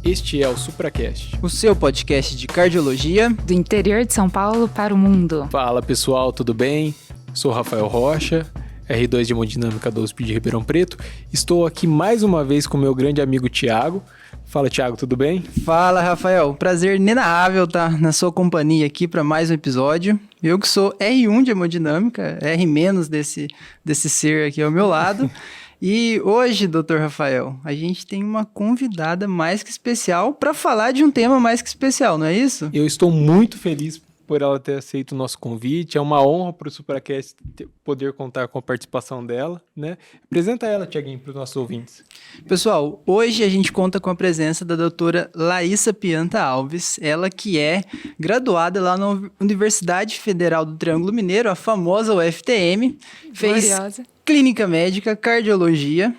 Este é o SupraCast, o seu podcast de cardiologia do interior de São Paulo para o mundo. Fala pessoal, tudo bem? Sou Rafael Rocha, R2 de Hemodinâmica da USP de Ribeirão Preto. Estou aqui mais uma vez com meu grande amigo Thiago. Fala Thiago, tudo bem? Fala Rafael, prazer inenarrável estar na sua companhia aqui para mais um episódio. Eu que sou R1 de Hemodinâmica, R- desse ser aqui ao meu lado. E hoje, Dr. Rafael, a gente tem uma convidada mais que especial para falar de um tema mais que especial, não é isso? Eu estou muito feliz por ela ter aceito o nosso convite. É uma honra para o SupraCast poder contar com a participação dela, né? Apresenta ela, Thiaguinho, para os nossos ouvintes. Pessoal, hoje a gente conta com a presença da doutora Larissa Pianta Alves, ela que é graduada lá na Universidade Federal do Triângulo Mineiro, a famosa UFTM, fez Gloriosa. Clínica Médica, Cardiologia,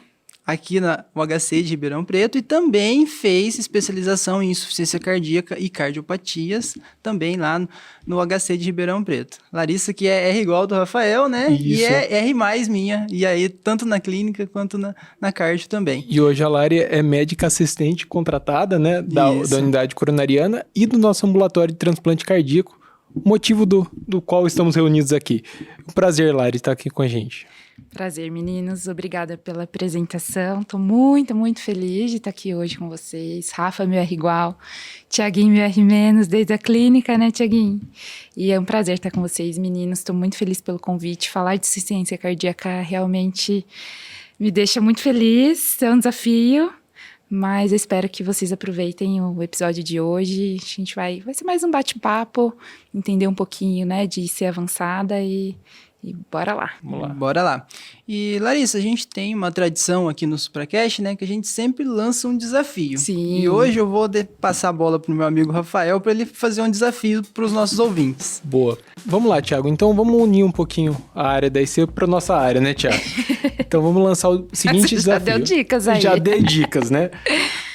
aqui na UHC de Ribeirão Preto, e também fez especialização em insuficiência cardíaca e cardiopatias, também lá no UHC de Ribeirão Preto. Larissa, que é R igual do Rafael, né? Isso. E é R mais minha, e aí tanto na clínica quanto na cardio também. E hoje a Lari é médica assistente contratada, né, da unidade coronariana e do nosso ambulatório de transplante cardíaco, motivo do qual estamos reunidos aqui. Um prazer, Lari, estar aqui com a gente. Prazer, meninos. Obrigada pela apresentação. Estou muito, muito feliz de estar aqui hoje com vocês. Rafa, meu R igual. Thiaguinho, meu R-, desde a clínica, né, Thiaguinho? E é um prazer estar com vocês, meninos. Estou muito feliz pelo convite. Falar de insuficiência cardíaca realmente me deixa muito feliz. É um desafio, mas eu espero que vocês aproveitem o episódio de hoje. A gente vai ser mais um bate-papo, entender um pouquinho, né, de ser avançada e bora lá. Vamos lá. Bora lá. E, Larissa, a gente tem uma tradição aqui no SupraCast, né? Que a gente sempre lança um desafio. Sim. E hoje eu vou passar a bola pro meu amigo Rafael para ele fazer um desafio para os nossos ouvintes. Boa. Vamos lá, Thiago. Então vamos unir um pouquinho a área da IC para nossa área, né, Thiago? Então vamos lançar o seguinte desafio. Já deu dicas aí. Já dei dicas, né?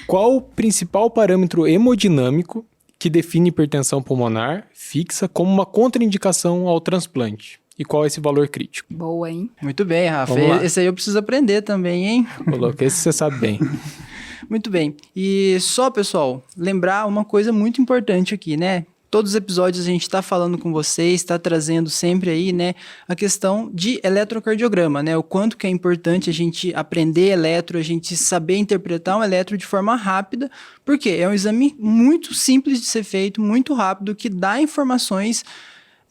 Qual o principal parâmetro hemodinâmico que define hipertensão pulmonar fixa como uma contraindicação ao transplante? E qual é esse valor crítico? Boa, hein? Muito bem, Rafa. Vamos lá. Esse aí eu preciso aprender também, hein? Coloca, esse você sabe bem. Muito bem. E só, pessoal, lembrar uma coisa muito importante aqui, né? Todos os episódios a gente está falando com vocês, está trazendo sempre aí, né, a questão de eletrocardiograma, né? O quanto que é importante a gente aprender eletro, a gente saber interpretar um eletro de forma rápida, porque é um exame muito simples de ser feito, muito rápido, que dá informações,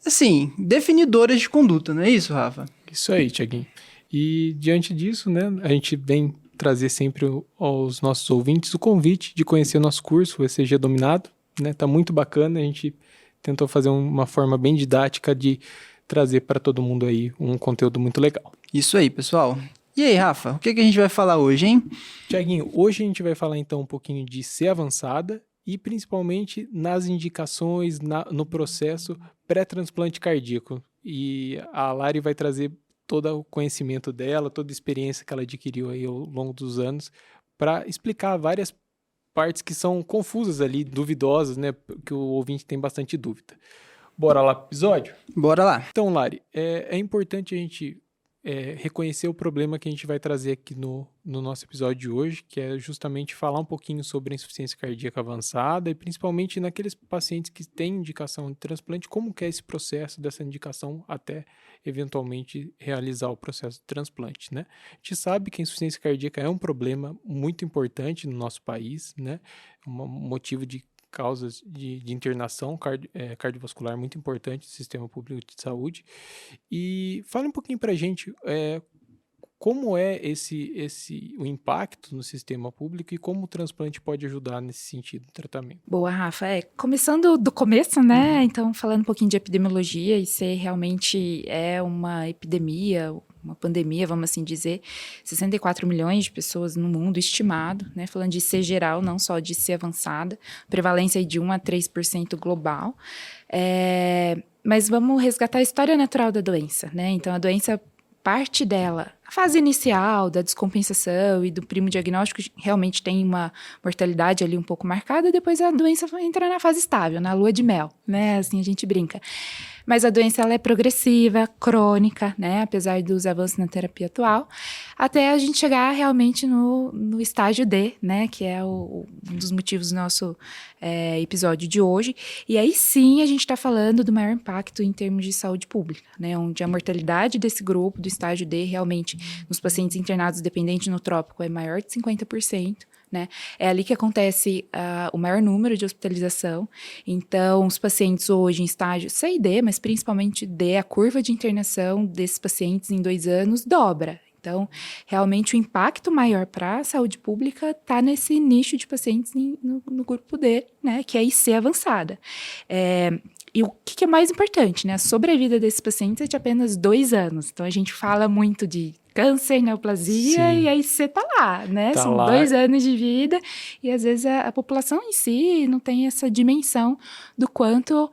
assim, definidoras de conduta, não é isso, Rafa? Isso aí, Thiaguinho. E diante disso, né, a gente vem trazer sempre aos nossos ouvintes o convite de conhecer o nosso curso, o ECG Dominado, né? Tá muito bacana, a gente tentou fazer uma forma bem didática de trazer para todo mundo aí um conteúdo muito legal. Isso aí, pessoal. E aí, Rafa, o que a gente vai falar hoje, hein? Thiaguinho, hoje a gente vai falar então um pouquinho de C avançada e principalmente nas indicações no processo pré-transplante cardíaco. E a Lari vai trazer todo o conhecimento dela, toda a experiência que ela adquiriu aí ao longo dos anos para explicar várias partes que são confusas ali, duvidosas, né? Que o ouvinte tem bastante dúvida. Bora lá pro episódio? Bora lá. Então, Lari, é importante a gente reconhecer o problema que a gente vai trazer aqui no nosso episódio de hoje, que é justamente falar um pouquinho sobre a insuficiência cardíaca avançada e principalmente naqueles pacientes que têm indicação de transplante, como que é esse processo dessa indicação até eventualmente realizar o processo de transplante, né? A gente sabe que a insuficiência cardíaca é um problema muito importante no nosso país, né? Um motivo de causas de internação cardiovascular muito importante do sistema público de saúde. E fale um pouquinho para a gente como é o impacto no sistema público e como o transplante pode ajudar nesse sentido do tratamento. Boa, Rafa. Começando do começo, né? Então, falando um pouquinho de epidemiologia, e se realmente é uma epidemia, uma pandemia, vamos assim dizer, 64 milhões de pessoas no mundo estimado, né? Falando de C geral, não só de C avançada, prevalência de 1 a 3% global. Mas vamos resgatar a história natural da doença, né? Então, a doença, parte dela, a fase inicial da descompensação e do primo diagnóstico realmente tem uma mortalidade ali um pouco marcada, depois a doença entra na fase estável, na lua de mel, né? Assim a gente brinca. mas a doença ela é progressiva, crônica, né? Apesar dos avanços na terapia atual, até a gente chegar realmente no estágio D, né? Que é um dos motivos do nosso episódio de hoje. E aí sim a gente está falando do maior impacto em termos de saúde pública, né? Onde a mortalidade desse grupo, do estágio D, realmente, nos pacientes internados dependentes no trópico, é maior de 50%. Né? É ali que acontece o maior número de hospitalização. Então, os pacientes hoje em estágio C e D, mas principalmente D, a curva de internação desses pacientes em 2 anos dobra. Então, realmente o impacto maior para a saúde pública está nesse nicho de pacientes no grupo D, né? Que é IC avançada. E o que é mais importante, né? A sobrevida desses pacientes é de apenas 2 anos. Então, a gente fala muito de câncer, neoplasia, sim, e aí você tá lá, né? São lá 2 anos de vida e às vezes a população em si não tem essa dimensão do quanto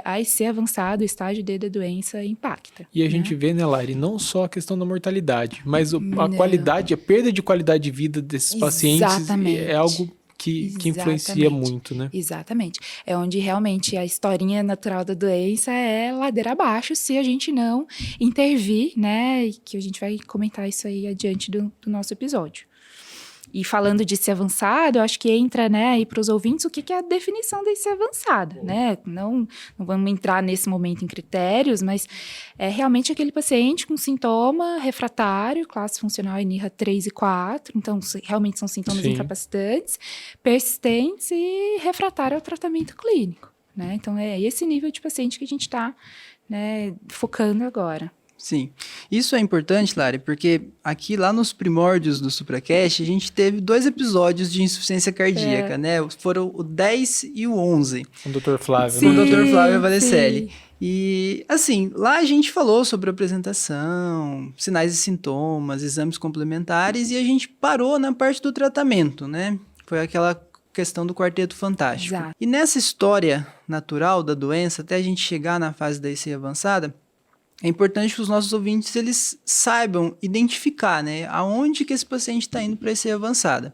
a IC avançado, o estágio D da doença impacta. E a gente vê, né, Lari, não só a questão da mortalidade, mas a qualidade, a perda de qualidade de vida desses pacientes é algo que influencia muito, né? Exatamente. É onde realmente a historinha natural da doença é ladeira abaixo se a gente não intervir, né? E que a gente vai comentar isso aí adiante do nosso episódio. E falando de IC avançado, eu acho que entra, né, aí para os ouvintes o que é a definição da IC avançada, né? Não vamos entrar nesse momento em critérios, mas é realmente aquele paciente com sintoma refratário, classe funcional ENIRA 3 e 4, então realmente são sintomas incapacitantes, persistentes e refratário ao tratamento clínico, né? Então é esse nível de paciente que a gente está, né, focando agora. Sim, isso é importante, Lari, porque aqui lá nos primórdios do SupraCast, a gente teve 2 episódios de insuficiência cardíaca, né? Foram o 10 e o 11. Com o Dr. Flávio. Com o Dr. Flávio Valecelli. E, assim, lá a gente falou sobre apresentação, sinais e sintomas, exames complementares, e a gente parou na parte do tratamento, né? Foi aquela questão do quarteto fantástico. Exato. E nessa história natural da doença, até a gente chegar na fase da IC avançada, é importante que os nossos ouvintes eles saibam identificar, né, aonde que esse paciente está indo para a IC avançada.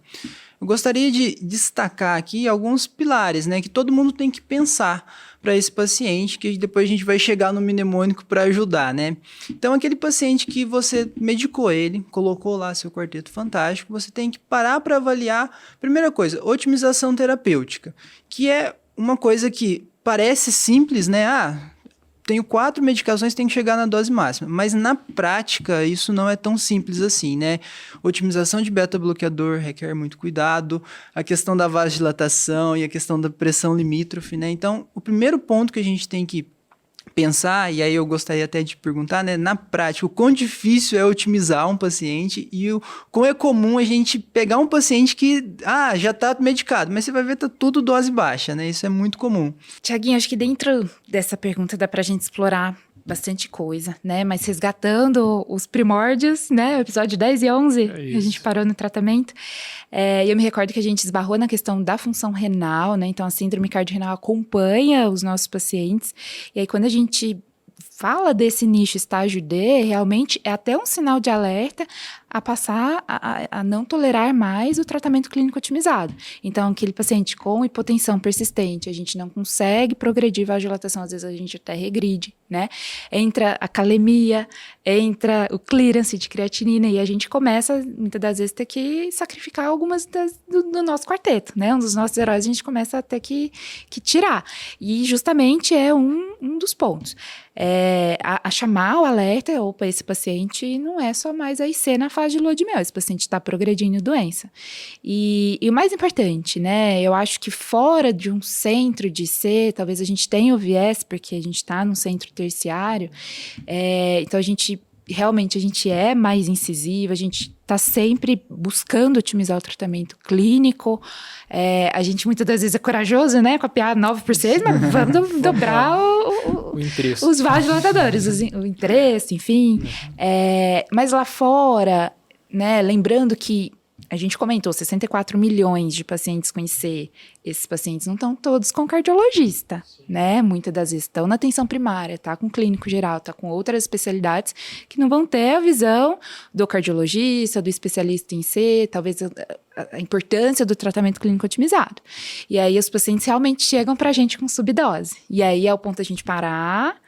Eu gostaria de destacar aqui alguns pilares, né, que todo mundo tem que pensar para esse paciente, que depois a gente vai chegar no mnemônico para ajudar, né? Então, aquele paciente que você medicou ele, colocou lá seu quarteto fantástico, você tem que parar para avaliar, primeira coisa, otimização terapêutica, que é uma coisa que parece simples, né? Tenho 4 medicações, tem que chegar na dose máxima. Mas na prática, isso não é tão simples assim, né? Otimização de beta-bloqueador requer muito cuidado, a questão da vasodilatação e a questão da pressão limítrofe, né? Então, o primeiro ponto que a gente tem que pensar, e aí eu gostaria até de perguntar, né, na prática, o quão difícil é otimizar um paciente e o quão é comum a gente pegar um paciente que, já está medicado, mas você vai ver tá tudo dose baixa, né, isso é muito comum. Tiaguinho, acho que dentro dessa pergunta dá pra gente explorar bastante coisa, né, mas resgatando os primórdios, né, o episódio 10 e 11, a gente parou no tratamento, eu me recordo que a gente esbarrou na questão da função renal, né, então a síndrome cardiorrenal acompanha os nossos pacientes, e aí quando a gente fala desse nicho estágio D, realmente é até um sinal de alerta a passar a não tolerar mais o tratamento clínico otimizado. Então, aquele paciente com hipotensão persistente, a gente não consegue progredir vasodilatação, às vezes a gente até regride, né? Entra a calemia, entra o clearance de creatinina e a gente começa, muitas das vezes, ter que sacrificar algumas do nosso quarteto, né? Um dos nossos heróis a gente começa a ter que tirar. E justamente é um dos pontos. A chamar o alerta, opa, esse paciente não é só mais a IC na fase de lua de mel, esse paciente está progredindo doença. E o mais importante, né, eu acho que fora de um centro de IC, talvez a gente tenha o viés, porque a gente está num centro terciário, então a gente é mais incisiva, a gente está sempre buscando otimizar o tratamento clínico, a gente muitas das vezes é corajoso, né, copiar 9%, mas vamos dobrar os vasodilatadores, o interesse, enfim. Mas lá fora, né, lembrando que a gente comentou, 64 milhões de pacientes com IC. Esses pacientes não estão todos com cardiologista, né? Muitas das vezes estão na atenção primária, tá com clínico geral, tá com outras especialidades que não vão ter a visão do cardiologista, do especialista em IC, talvez a importância do tratamento clínico otimizado. E aí os pacientes realmente chegam pra gente com subdose. E aí é o ponto da gente parar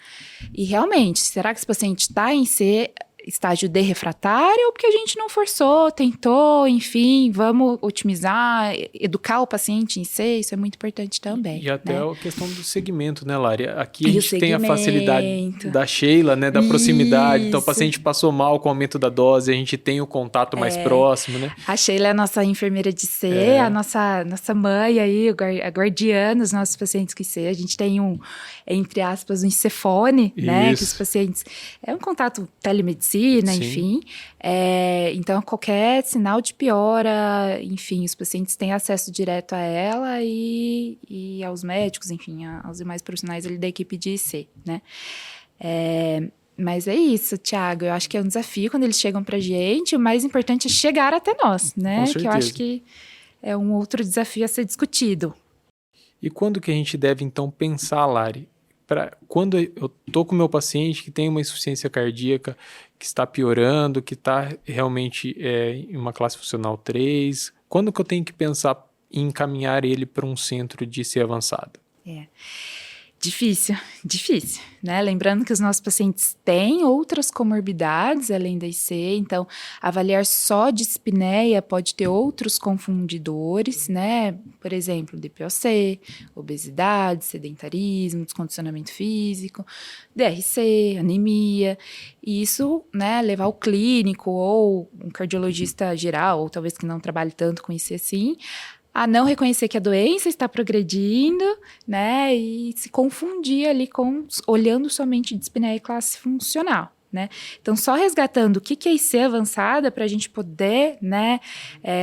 e realmente, será que esse paciente está em IC estágio D refratário ou porque a gente não forçou, tentou, enfim, vamos otimizar, educar o paciente em C, isso é muito importante também. E até né? a questão do segmento, né, Lari? Aqui a E o gente tem a facilidade segmento. da Sheila, né, da proximidade. Então, o Isso. paciente passou mal com o aumento da dose, a gente tem o contato mais próximo, né? A Sheila é a nossa enfermeira de C, a nossa mãe aí, a guardiã dos nossos pacientes com C. A gente tem entre aspas, um ICfone, né? Que os pacientes... É um contato telemedicina, Sim. enfim. Então, qualquer sinal de piora, enfim, os pacientes têm acesso direto a ela e aos médicos, enfim, aos demais profissionais ali da equipe de IC, né? Mas é isso, Thiago. Eu acho que é um desafio quando eles chegam pra gente. O mais importante é chegar até nós, né? Com Que eu acho que é um outro desafio a ser discutido. E quando que a gente deve, então, pensar, Lari? Quando eu tô com o meu paciente que tem uma insuficiência cardíaca, que está piorando, que está realmente em uma classe funcional 3, quando que eu tenho que pensar em encaminhar ele para um centro de IC avançado? Difícil, né? Lembrando que os nossos pacientes têm outras comorbidades além da IC, então avaliar só dispneia pode ter outros confundidores, né? Por exemplo, DPOC, obesidade, sedentarismo, descondicionamento físico, DRC, anemia, e isso, né, levar o clínico ou um cardiologista geral, ou talvez que não trabalhe tanto com IC assim, a não reconhecer que a doença está progredindo, né, e se confundir ali olhando somente dispneia e classe funcional, né. Então, só resgatando o que é IC avançada para a gente poder, né,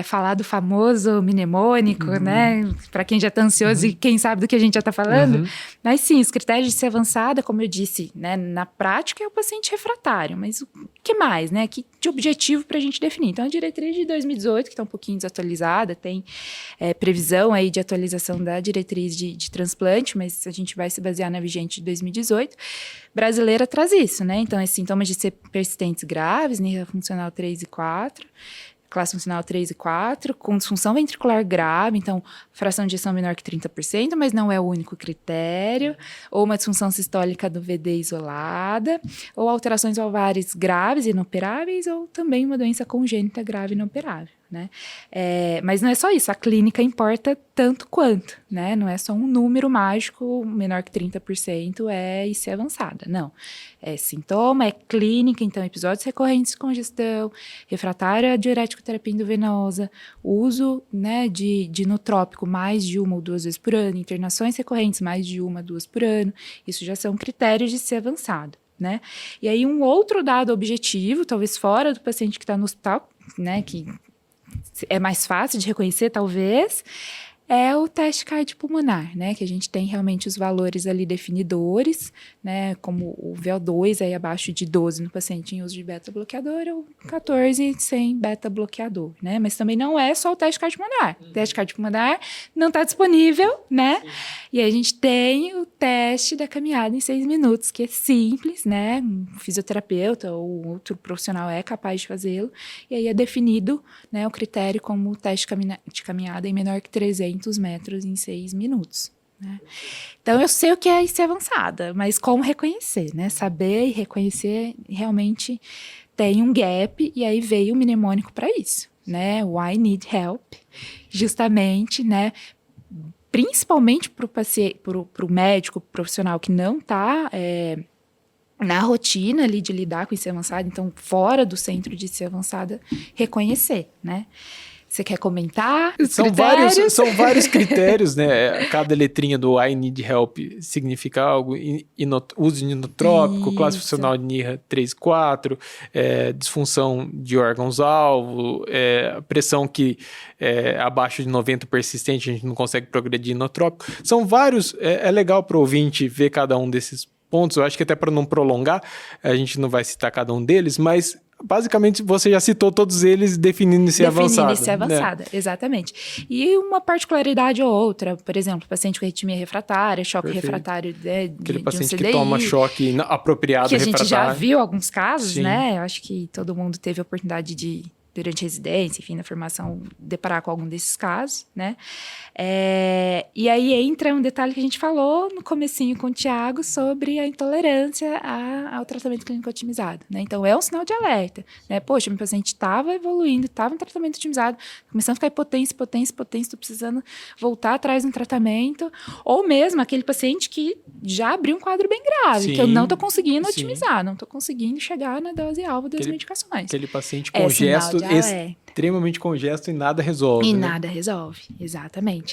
falar do famoso mnemônico, né, para quem já está ansioso e quem sabe do que a gente já está falando. Mas sim, os critérios de IC avançada, como eu disse, né, na prática é o paciente refratário, mas o que mais, né, que de objetivo para a gente definir? Então, a diretriz de 2018, que está um pouquinho desatualizada, tem previsão aí de atualização da diretriz de transplante, mas a gente vai se basear na vigente de 2018, brasileira traz isso, né? Então, esses sintomas de ser persistentes graves, NIRA funcional 3 e 4, classe funcional 3 e 4, com disfunção ventricular grave, então fração de ejeção menor que 30%, mas não é o único critério, ou uma disfunção sistólica do VD isolada, ou alterações valvares graves e inoperáveis, ou também uma doença congênita grave e inoperável, né? Mas não é só isso, a clínica importa tanto quanto, né? Não é só um número mágico, menor que 30% é IC avançada, não. É sintoma, é clínica, então episódios recorrentes de congestão, refratária a diurético terapia endovenosa, uso, né, de inotrópico mais de 1 ou 2 vezes por ano, internações recorrentes mais de 1 a 2 por ano, isso já são critérios de IC avançado, né? E aí um outro dado objetivo, talvez fora do paciente que está no hospital, né, que é mais fácil de reconhecer, talvez, é o teste cardiopulmonar, né? Que a gente tem realmente os valores ali definidores, né? Como o VO2 aí abaixo de 12 no paciente em uso de beta-bloqueador ou 14 sem beta-bloqueador, né? Mas também não é só o teste cardiopulmonar. O teste cardiopulmonar não está disponível, né? E aí a gente tem o teste da caminhada em 6 minutos, que é simples, né? Um fisioterapeuta ou outro profissional é capaz de fazê-lo. E aí é definido, né, o critério como o teste de caminhada em menor que 300 metros em 6 minutos. Né? Então, eu sei o que é IC avançada, mas como reconhecer, né? Saber e reconhecer realmente tem um gap, e aí veio o mnemônico para isso, né? O I need help, justamente, né? Principalmente para o paciente, para o médico profissional que não está na rotina ali de lidar com IC avançada, então fora do centro de IC avançada, reconhecer, né? Você quer comentar? São vários critérios, né? Cada letrinha do I need help significa algo. Uso de inotrópico, classe funcional de NIRA 3, 4, disfunção de órgãos-alvo, pressão que abaixo de 90 persistente, a gente não consegue progredir inotrópico. São vários. É legal para o ouvinte ver cada um desses pontos, eu acho que até para não prolongar, a gente não vai citar cada um deles, mas basicamente você já citou todos eles definindo se avançada. Definindo se avançada, exatamente. E uma particularidade ou outra, por exemplo, paciente com arritmia refratária, choque refratário Aquele de paciente um que CDI, toma choque apropriado que a refratário. gente já viu alguns casos, Sim. né? Eu acho que todo mundo teve a oportunidade de, durante a residência, enfim, na formação, deparar com algum desses casos, né? E aí entra um detalhe que a gente falou no comecinho com o Thiago sobre a intolerância ao tratamento clínico otimizado, né? Então, é um sinal de alerta, né? Poxa, meu paciente estava evoluindo, estava em tratamento otimizado, começando a ficar potência, estou precisando voltar atrás no tratamento, ou mesmo aquele paciente que já abriu um quadro bem grave, que eu não estou conseguindo otimizar, não estou conseguindo chegar na dose alvo das medicações. Aquele paciente congesto, extremamente congesto e nada resolve. Nada resolve, exatamente.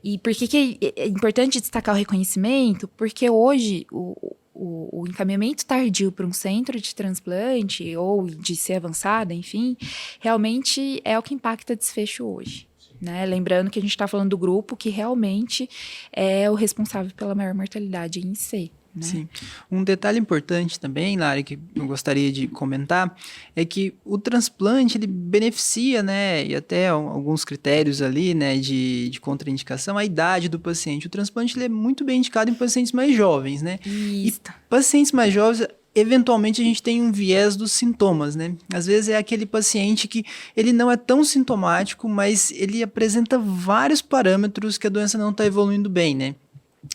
E por que é importante destacar o reconhecimento? Porque hoje o encaminhamento tardio para um centro de transplante ou de ser avançada, enfim, realmente é o que impacta desfecho hoje. Né? Lembrando que a gente está falando do grupo que realmente é o responsável pela maior mortalidade em si. Né? Sim. Um detalhe importante também, Lari, que eu gostaria de comentar, é que o transplante, ele beneficia, né, e até alguns critérios ali, né, de contraindicação, a idade do paciente. O transplante, ele é muito bem indicado em pacientes mais jovens, né? Isso. E pacientes mais jovens, eventualmente a gente tem um viés dos sintomas, né? Às vezes é aquele paciente que ele não é tão sintomático, mas ele apresenta vários parâmetros que a doença não está evoluindo bem, né?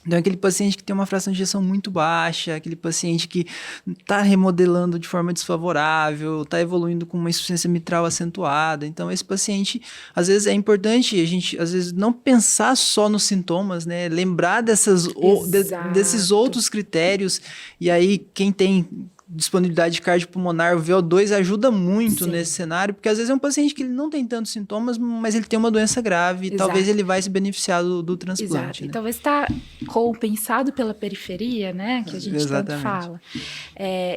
Então, aquele paciente que tem uma fração de ejeção muito baixa, aquele paciente que está remodelando de forma desfavorável, está evoluindo com uma insuficiência mitral acentuada. Então, esse paciente, às vezes, é importante a gente, às vezes, não pensar só nos sintomas, né? Lembrar desses outros critérios. E aí, quem tem disponibilidade cardiopulmonar, o VO2 ajuda muito nesse cenário, porque às vezes é um paciente que ele não tem tantos sintomas, mas ele tem uma doença grave e talvez ele vai se beneficiar do transplante. Né? E talvez está compensado pela periferia, né, que a gente tanto fala.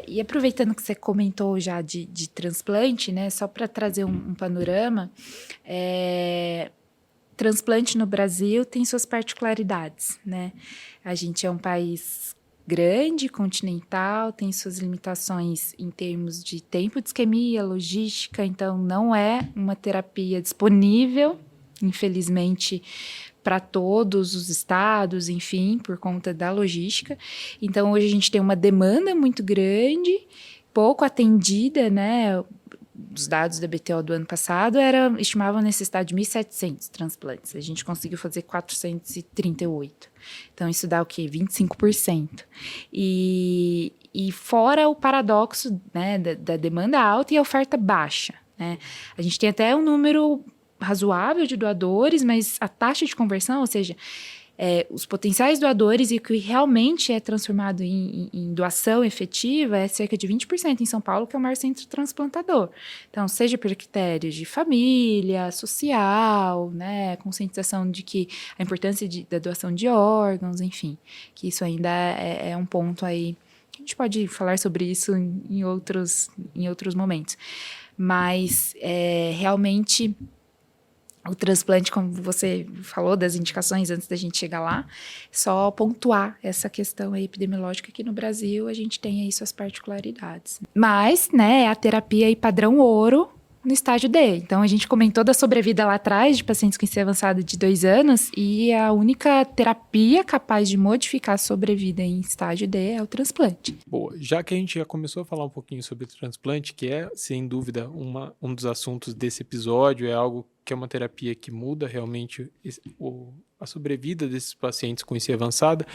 E aproveitando que você comentou já de transplante, né, só para trazer um panorama, transplante no Brasil tem suas particularidades, né? A gente é um país grande, continental, tem suas limitações em termos de tempo de isquemia, logística, então não é uma terapia disponível, infelizmente, para todos os estados, enfim, por conta da logística. Então, hoje a gente tem uma demanda muito grande, pouco atendida, né? Os dados da BTO do ano passado estimavam a necessidade de 1.700 transplantes. A gente conseguiu fazer 438. Então, isso dá o quê? 25%. E fora o paradoxo, né, da demanda alta e a oferta baixa. Né? A gente tem até um número razoável de doadores, mas a taxa de conversão, ou seja, os potenciais doadores e o que realmente é transformado em doação efetiva é cerca de 20% em São Paulo, que é o maior centro transplantador. Então, seja por critérios de família, social, né, conscientização de que a importância da doação de órgãos, enfim, que isso ainda é um ponto aí. A gente pode falar sobre isso em outros momentos. Mas, realmente, o transplante, como você falou das indicações antes da gente chegar lá, só pontuar essa questão aí epidemiológica que no Brasil a gente tem aí suas particularidades. Mas, né, a terapia aí padrão ouro no estágio D. Então, a gente comentou da sobrevida lá atrás de pacientes com IC avançado de 2 anos e a única terapia capaz de modificar a sobrevida em estágio D é o transplante. Boa, já que a gente já começou a falar um pouquinho sobre o transplante, que é, sem dúvida, um dos assuntos desse episódio, é algo que é uma terapia que muda realmente a sobrevida desses pacientes com IC avançada.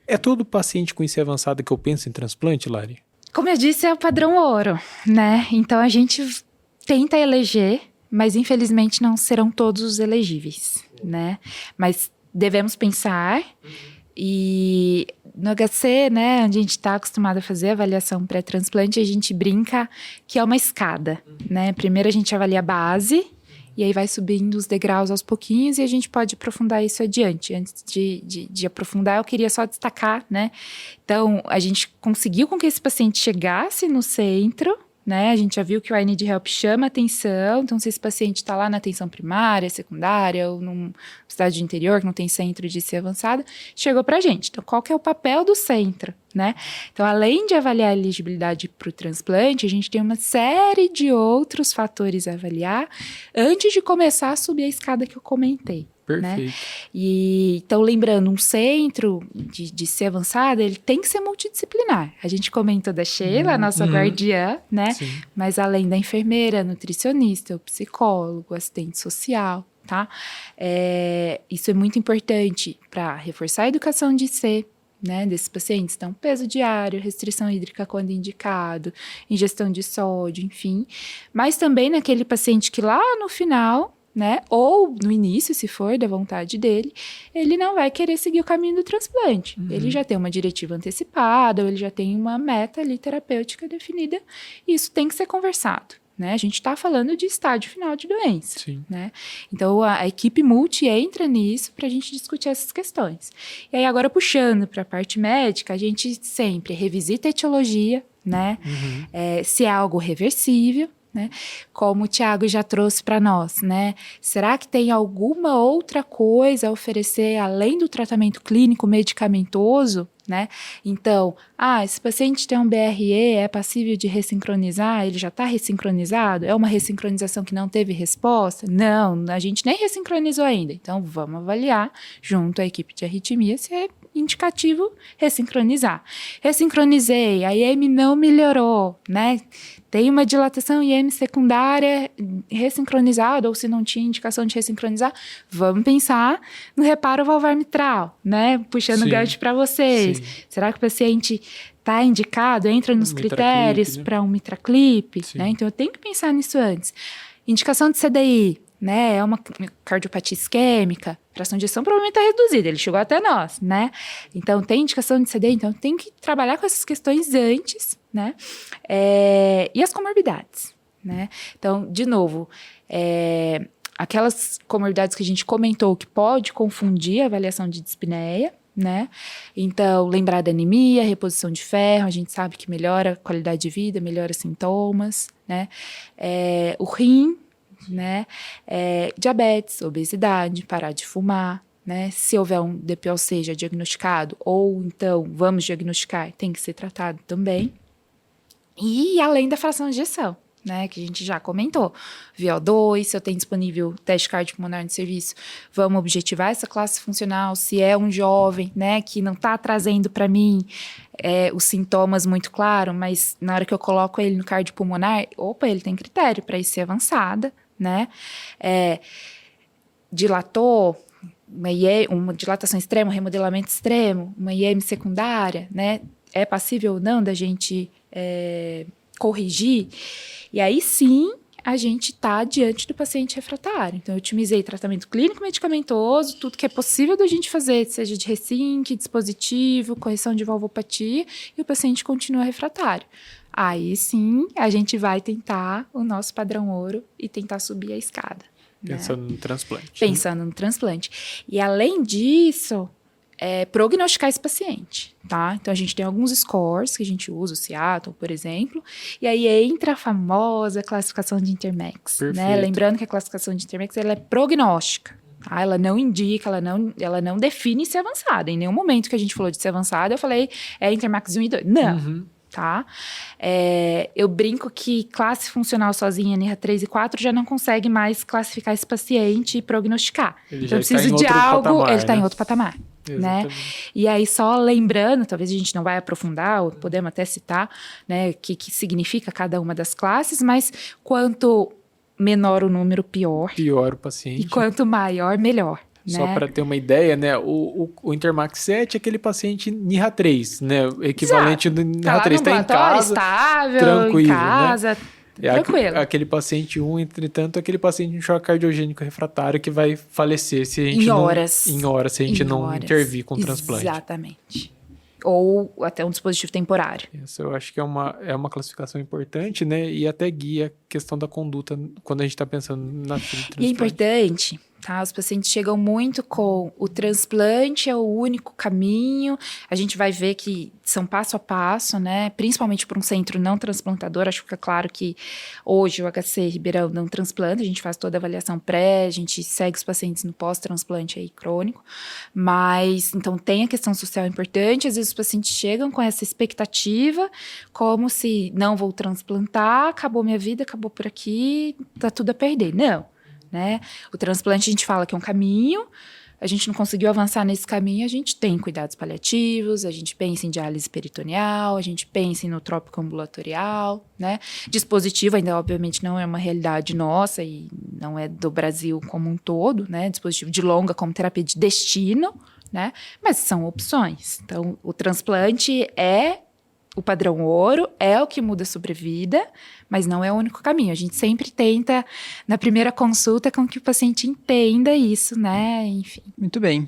É todo paciente com IC avançada que eu penso em transplante, Lari? Como eu disse, é o padrão ouro, né? Então, a gente tenta eleger, mas infelizmente não serão todos os elegíveis, né? Mas devemos pensar e no HC, né, onde a gente está acostumado a fazer avaliação pré-transplante, a gente brinca que é uma escada, né? Primeiro a gente avalia a base e aí vai subindo os degraus aos pouquinhos e a gente pode aprofundar isso adiante. Antes de aprofundar, eu queria só destacar, né? Então, a gente conseguiu com que esse paciente chegasse no centro, né? A gente já viu que o I Need Help chama atenção, então se esse paciente está lá na atenção primária, secundária, ou num cidade de interior que não tem centro de IC avançada, chegou para a gente. Então, qual que é o papel do centro, né? Então, além de avaliar a elegibilidade para o transplante, a gente tem uma série de outros fatores a avaliar antes de começar a subir a escada que eu comentei. Perfeito. Né? E, então, lembrando, um centro de ser avançada, ele tem que ser multidisciplinar. A gente comentou da Sheila, a nossa guardiã, né? Sim. Mas além da enfermeira, nutricionista, o psicólogo, o assistente social, tá? Isso é muito importante para reforçar a educação de ser, né, desses pacientes. Então, peso diário, restrição hídrica quando indicado, ingestão de sódio, enfim. Mas também naquele paciente que lá no final, né, ou no início, se for da vontade dele, ele não vai querer seguir o caminho do transplante. Ele já tem uma diretiva antecipada, ou ele já tem uma meta ali terapêutica definida, e isso tem que ser conversado. Né? A gente está falando de estágio final de doença. Sim. Né? Então, a equipe multi entra nisso para a gente discutir essas questões. E aí, agora puxando para a parte médica, a gente sempre revisita a etiologia, né? Se é algo reversível, né? Como o Thiago já trouxe para nós, né? Será que tem alguma outra coisa a oferecer além do tratamento clínico medicamentoso? Né? Então, esse paciente tem um BRE, é passível de ressincronizar, ele já está ressincronizado? É uma ressincronização que não teve resposta? Não, a gente nem ressincronizou ainda. Então, vamos avaliar junto à equipe de arritmia se é indicativo ressincronizar. Ressincronizei, a IM não melhorou, né? Tem uma dilatação IM secundária ressincronizada, ou se não tinha indicação de ressincronizar, vamos pensar no reparo valvar mitral, né? Puxando o gancho para vocês. Sim. Será que o paciente está indicado, entra nos critérios para um mitraclip? Né? Então, eu tenho que pensar nisso antes. Indicação de CDI, né? É uma cardiopatia isquêmica, fração de ejeção provavelmente está reduzida, ele chegou até nós, né? Então, tem indicação de CDI, então tem que trabalhar com essas questões antes, né? E as comorbidades, né? Então, de novo, aquelas comorbidades que a gente comentou que pode confundir a avaliação de dispneia, né? Então, lembrar da anemia, reposição de ferro, a gente sabe que melhora a qualidade de vida, melhora sintomas, né? O rim, né? Diabetes, obesidade, parar de fumar, né? Se houver um DPOC já diagnosticado, ou então vamos diagnosticar, tem que ser tratado também. E além da fração de ejeção, né, que a gente já comentou, VO2, se eu tenho disponível teste cardiopulmonar no serviço, vamos objetivar essa classe funcional, se é um jovem, né, que não está trazendo para mim os sintomas muito claros, mas na hora que eu coloco ele no cardiopulmonar, ele tem critério para IC avançada, né, dilatou, uma dilatação extrema, um remodelamento extremo, uma IM secundária, né, é passível ou não da gente corrigir, e aí sim a gente está diante do paciente refratário. Então, eu otimizei tratamento clínico medicamentoso, tudo que é possível da gente fazer, seja de resync, dispositivo, correção de valvopatia, e o paciente continua refratário. Aí sim a gente vai tentar o nosso padrão ouro e tentar subir a escada. Pensando no transplante. Pensando no transplante. E além disso, prognosticar esse paciente, tá? Então, a gente tem alguns scores que a gente usa, o Seattle, por exemplo, e aí entra a famosa classificação de Intermex, né? Lembrando que a classificação de Intermex, ela é prognóstica, tá? Ela não indica, ela não define se é avançada. Em nenhum momento que a gente falou de ser avançada, eu falei, Intermex 1 e 2. Não. Tá? Eu brinco que classe funcional sozinha, NIRA 3 e 4, já não consegue mais classificar esse paciente e prognosticar. Então, eu preciso de algo, ele está em outro patamar. Né? E aí, só lembrando, talvez a gente não vai aprofundar, ou podemos até citar, né, o que significa cada uma das classes, mas quanto menor o número, pior. Pior o paciente. E quanto maior, melhor. Só né? para ter uma ideia, né? O Intermax 7 é aquele paciente NIRA 3, né? O equivalente do NIRA 3. Está em casa, estável, tranquilo, em casa, né? tranquilo. Aquele paciente 1, entretanto, aquele paciente em choque cardiogênico refratário que vai falecer se a gente em horas, se a gente não intervir com o transplante. Exatamente. Ou até um dispositivo temporário. Isso eu acho que é uma classificação importante, né? E até guia a questão da conduta quando a gente está pensando na fila de transplante. E é importante tá? Os pacientes chegam muito com o transplante é o único caminho. A gente vai ver que são passo a passo, né? Principalmente para um centro não transplantador. Acho que fica claro que hoje o HC Ribeirão não transplanta. A gente faz toda a avaliação pré, a gente segue os pacientes no pós-transplante aí crônico. Mas, então, tem a questão social importante. Às vezes os pacientes chegam com essa expectativa, como se não vou transplantar, acabou minha vida, acabou por aqui, tá tudo a perder. Não. Né? O transplante a gente fala que é um caminho, a gente não conseguiu avançar nesse caminho, a gente tem cuidados paliativos, a gente pensa em diálise peritoneal, a gente pensa em inotrópico ambulatorial, né? Dispositivo ainda obviamente não é uma realidade nossa e não é do Brasil como um todo, né? Dispositivo de longa como terapia de destino, né? Mas são opções. Então, o transplante é o padrão ouro, é o que muda a sobrevida, mas não é o único caminho. A gente sempre tenta, na primeira consulta, com que o paciente entenda isso, né? Enfim. Muito bem.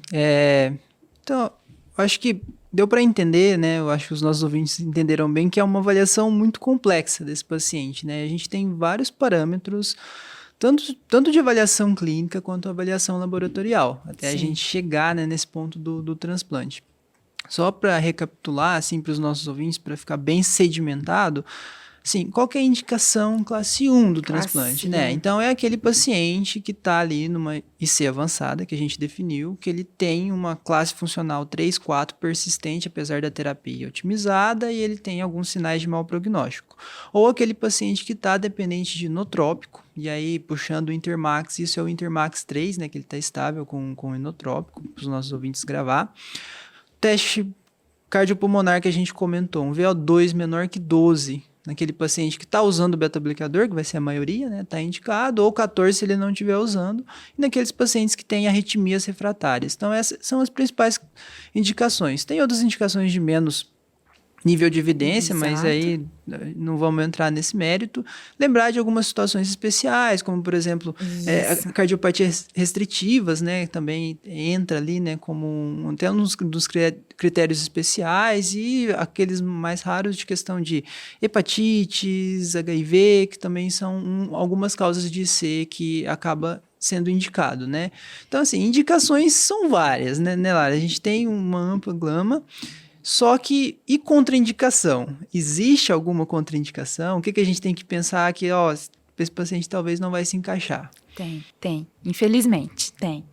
Então, eu acho que deu para entender, né? Eu acho que os nossos ouvintes entenderam bem que é uma avaliação muito complexa desse paciente, né? A gente tem vários parâmetros, tanto de avaliação clínica quanto avaliação laboratorial, até a gente chegar, né, nesse ponto do transplante. Só para recapitular, assim, para os nossos ouvintes, para ficar bem sedimentado, assim, qual que é a indicação classe 1 do transplante, né? Então, é aquele paciente que está ali numa IC avançada, que a gente definiu, que ele tem uma classe funcional 3, 4 persistente, apesar da terapia otimizada, e ele tem alguns sinais de mau prognóstico. Ou aquele paciente que está dependente de inotrópico, e aí, puxando o Intermax, isso é o Intermax 3, né? Que ele está estável com o inotrópico, para os nossos ouvintes gravar. Teste cardiopulmonar que a gente comentou, um VO2 menor que 12, naquele paciente que está usando o beta-bloqueador, que vai ser a maioria, né, está indicado, ou 14 se ele não estiver usando, e naqueles pacientes que têm arritmias refratárias. Então, essas são as principais indicações. Tem outras indicações de menos nível de evidência, mas aí não vamos entrar nesse mérito. Lembrar de algumas situações especiais, como, por exemplo, cardiopatias restritivas, né, também entra ali, né, como até um dos critérios especiais, e aqueles mais raros de questão de hepatites, HIV, que também são algumas causas de IC que acaba sendo indicado, né? Então, assim, indicações são várias, né, Lara? A gente tem uma ampla gama. Só que, e contraindicação? Existe alguma contraindicação? O que a gente tem que pensar que, esse paciente talvez não vai se encaixar? Tem. Infelizmente, tem.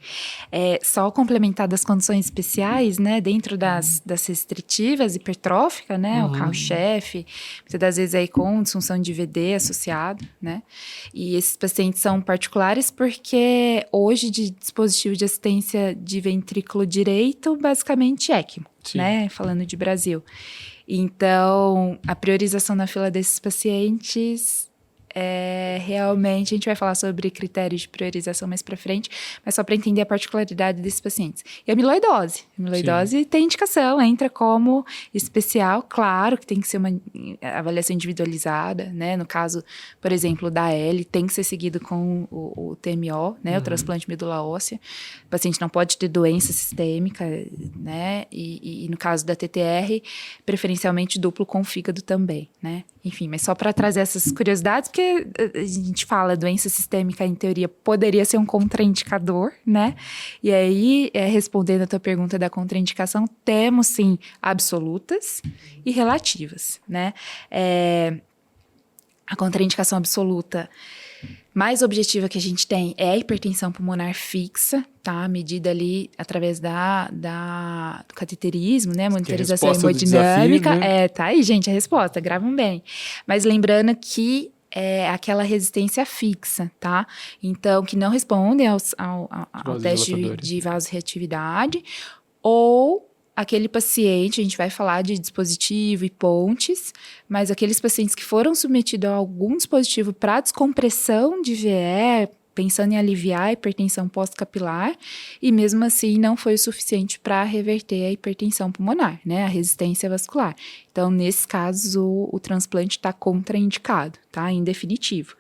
Só complementar das condições especiais, né? Dentro das restritivas, hipertrófica, né? O carro-chefe, muitas das vezes aí com disfunção de VD associado, né? E esses pacientes são particulares porque hoje de dispositivo de assistência de ventrículo direito, basicamente ECMO, né? Falando de Brasil. Então, a priorização na fila desses pacientes realmente, a gente vai falar sobre critérios de priorização mais para frente, mas só para entender a particularidade desses pacientes. E a amiloidose. A amiloidose tem indicação, entra como especial, claro que tem que ser uma avaliação individualizada, né? No caso, por exemplo, da L, tem que ser seguido com o TMO, né? O transplante medula óssea. O paciente não pode ter doença sistêmica, né? E no caso da TTR, preferencialmente duplo com fígado também, né? Enfim, mas só para trazer essas curiosidades, porque a gente fala doença sistêmica, em teoria, poderia ser um contraindicador, né? E aí, respondendo a tua pergunta da contraindicação, temos, sim, absolutas e relativas, né? A contraindicação absoluta mais objetiva que a gente tem é a hipertensão pulmonar fixa, tá? Medida ali através do cateterismo, né? Monitorização hemodinâmica. Desafio, né? Tá aí, gente, a resposta, gravam bem. Mas lembrando que é aquela resistência fixa, tá? Então, que não respondem ao teste de vasorreatividade, ou aquele paciente, a gente vai falar de dispositivo e pontes, mas aqueles pacientes que foram submetidos a algum dispositivo para descompressão de VE, pensando em aliviar a hipertensão pós-capilar, e mesmo assim não foi o suficiente para reverter a hipertensão pulmonar, né, a resistência vascular. Então, nesses casos, o transplante está contraindicado, tá, em definitivo.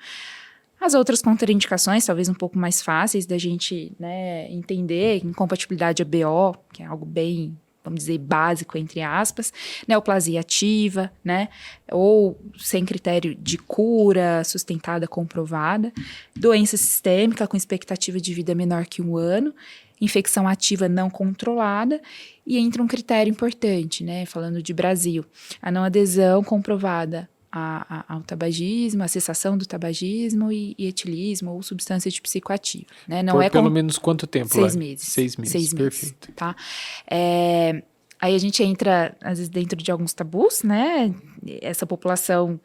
As outras contraindicações, talvez um pouco mais fáceis da gente, né, entender, incompatibilidade ABO, que é algo bem vamos dizer, básico, entre aspas, neoplasia ativa, né, ou sem critério de cura sustentada, comprovada, doença sistêmica com expectativa de vida menor que 1 ano, infecção ativa não controlada, e entra um critério importante, né, falando de Brasil, a não adesão comprovada ao tabagismo, a cessação do tabagismo e etilismo ou substância de psicoativa. Né? Não Por é pelo menos quanto tempo? 6 meses. 6 meses, 6 meses, perfeito. tá? Aí a gente entra, às vezes, dentro de alguns tabus, né? Essa população,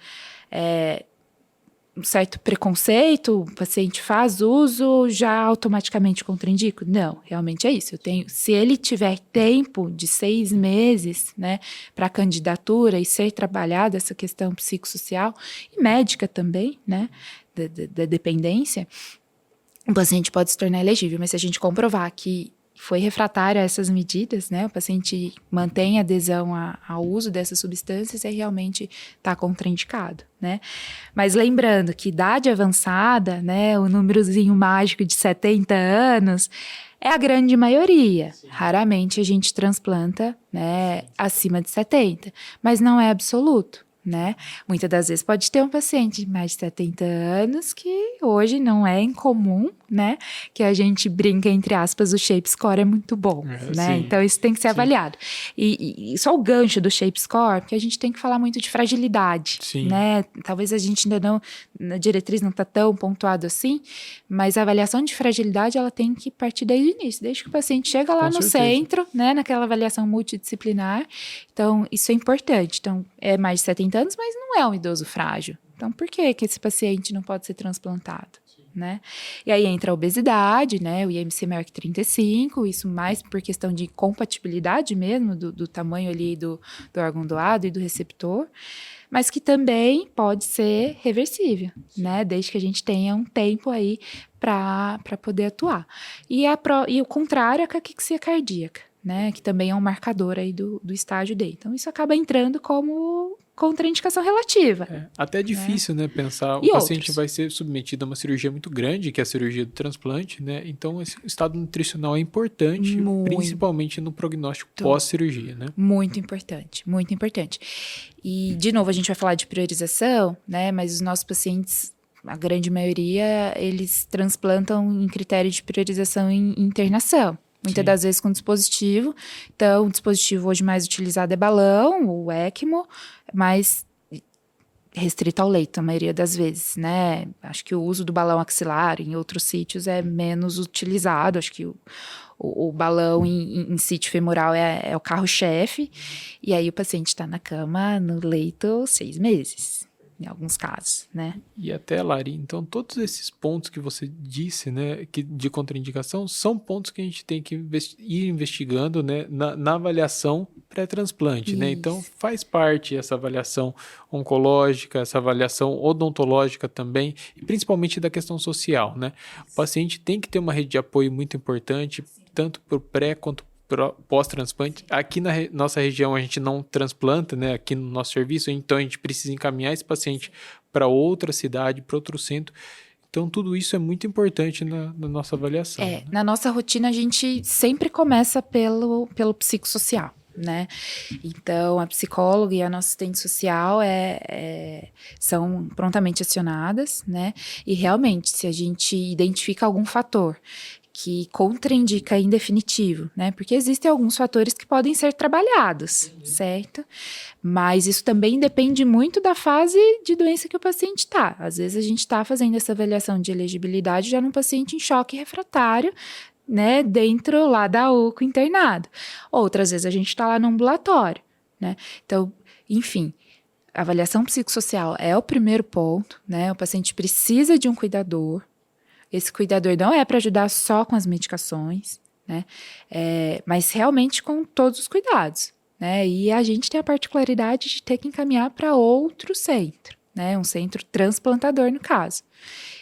um certo preconceito, o paciente faz uso, já automaticamente contraindico? Não, realmente é isso. Se ele tiver tempo de 6 meses, né, para candidatura e ser trabalhada essa questão psicossocial e médica também, né, da dependência, o paciente pode se tornar elegível. Mas se a gente comprovar que foi refratário a essas medidas, né, o paciente mantém adesão ao uso dessas substâncias, realmente está contraindicado, né. Mas lembrando que idade avançada, né, o númerozinho mágico de 70 anos, é a grande maioria. Sim. Raramente a gente transplanta, né, acima de 70, mas não é absoluto. Né? Muitas das vezes pode ter um paciente de mais de 70 anos que hoje não é incomum, né? Que a gente brinca, entre aspas, o shape score é muito bom, né? Sim. Então isso tem que ser avaliado. E só o gancho do shape score, porque a gente tem que falar muito de fragilidade, né? Talvez a gente ainda não, na diretriz não está tão pontuado assim, mas a avaliação de fragilidade ela tem que partir desde o início, desde que o paciente chega lá no centro, né? Naquela avaliação multidisciplinar. Então isso é importante. Então é mais de 70 anos, mas não é um idoso frágil. Então, por que esse paciente não pode ser transplantado? Né? E aí entra a obesidade, né? O IMC maior que 35, isso mais por questão de compatibilidade mesmo, do tamanho ali do órgão doado e do receptor, mas que também pode ser reversível, né? Desde que a gente tenha um tempo aí para poder atuar. E o contrário é a caquexia cardíaca, né? Que também é um marcador aí do estágio D. Então, isso acaba entrando como contraindicação relativa. Até é difícil, né, pensar, e o paciente outros? vai ser submetido a uma cirurgia muito grande, que é a cirurgia do transplante, né, então esse estado nutricional é importante, principalmente no prognóstico pós-cirurgia, né. Muito importante, muito importante. E, de novo, a gente vai falar de priorização, né, mas os nossos pacientes, a grande maioria, eles transplantam em critério de priorização em internação. Muitas das vezes com dispositivo. Então, o dispositivo hoje mais utilizado é balão, o ECMO, mas restrito ao leito, a maioria das vezes, né? Acho que o uso do balão axilar em outros sítios é menos utilizado. Acho que o balão em sítio femoral é o carro-chefe. E aí o paciente está na cama, no leito, 6 meses. Em alguns casos, né? E até, Lari, então todos esses pontos que você disse, né, que de contraindicação, são pontos que a gente tem que ir investigando, né, na avaliação pré-transplante, né? Então faz parte essa avaliação oncológica, essa avaliação odontológica também, e principalmente da questão social, né? O paciente tem que ter uma rede de apoio muito importante, tanto para o pré quanto pós-transplante. Aqui na nossa região a gente não transplanta, né, aqui no nosso serviço, então a gente precisa encaminhar esse paciente para outra cidade, para outro centro. Então tudo isso é muito importante na nossa avaliação. Né? Na nossa rotina a gente sempre começa pelo psicossocial, né? Então a psicóloga e a nossa assistente social são prontamente acionadas, né? E realmente, se a gente identifica algum fator que contraindica em definitivo, né? Porque existem alguns fatores que podem ser trabalhados, certo? Mas isso também depende muito da fase de doença que o paciente está. Às vezes a gente está fazendo essa avaliação de elegibilidade já num paciente em choque refratário, né? Dentro lá da UCO internado. Outras vezes a gente está lá no ambulatório, né? Então, enfim, a avaliação psicossocial é o primeiro ponto, né? O paciente precisa de um cuidador. Esse cuidador não é para ajudar só com as medicações, né? Mas realmente com todos os cuidados, né? E a gente tem a particularidade de ter que encaminhar para outro centro, né? Um centro transplantador, no caso.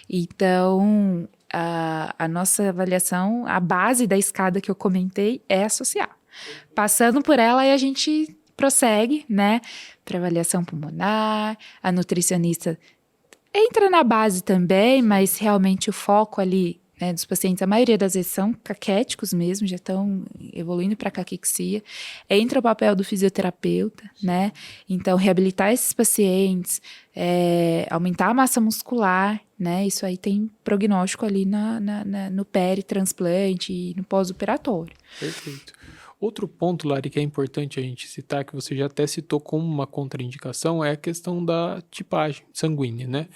Então, a nossa avaliação, a base da escada que eu comentei é a social. Passando por ela, aí a gente prossegue, né? Para avaliação pulmonar, a nutricionista entra na base também, mas realmente o foco ali né, dos pacientes, a maioria das vezes são caquéticos mesmo, já estão evoluindo para caquexia, entra o papel do fisioterapeuta, né? Então, reabilitar esses pacientes, aumentar a massa muscular, né? Isso aí tem prognóstico ali no peri-transplante e no pós-operatório. Perfeito. Outro ponto, Lari, que é importante a gente citar, que você já até citou como uma contraindicação, é a questão da tipagem sanguínea, né?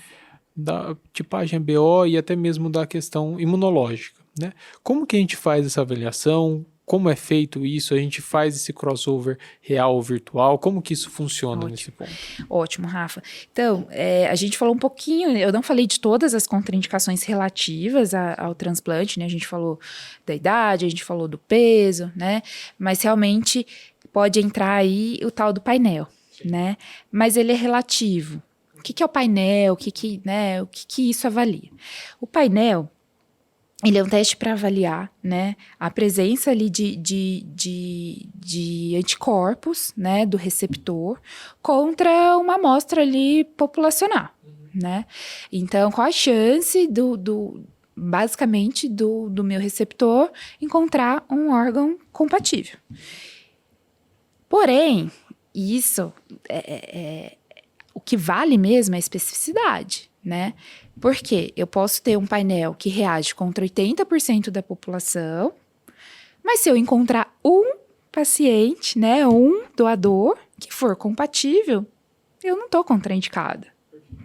Da tipagem BO e até mesmo da questão imunológica, né? Como que a gente faz essa avaliação? Como é feito isso? A gente faz esse crossover real ou virtual? Como que isso funciona nesse ponto? Ótimo, Rafa. Então, a gente falou um pouquinho, eu não falei de todas as contraindicações relativas ao transplante, né? A gente falou da idade, a gente falou do peso, né? Mas realmente pode entrar aí o tal do painel, né? Mas ele é relativo. O que é o painel? O que isso avalia? O painel, ele é um teste para avaliar, né, a presença ali de anticorpos, né, do receptor contra uma amostra ali populacional, né? Então, qual a chance basicamente do meu receptor encontrar um órgão compatível? Porém, isso o que vale mesmo é a especificidade, né? Porque eu posso ter um painel que reage contra 80% da população, mas se eu encontrar um paciente, né, um doador que for compatível, eu não estou contraindicada,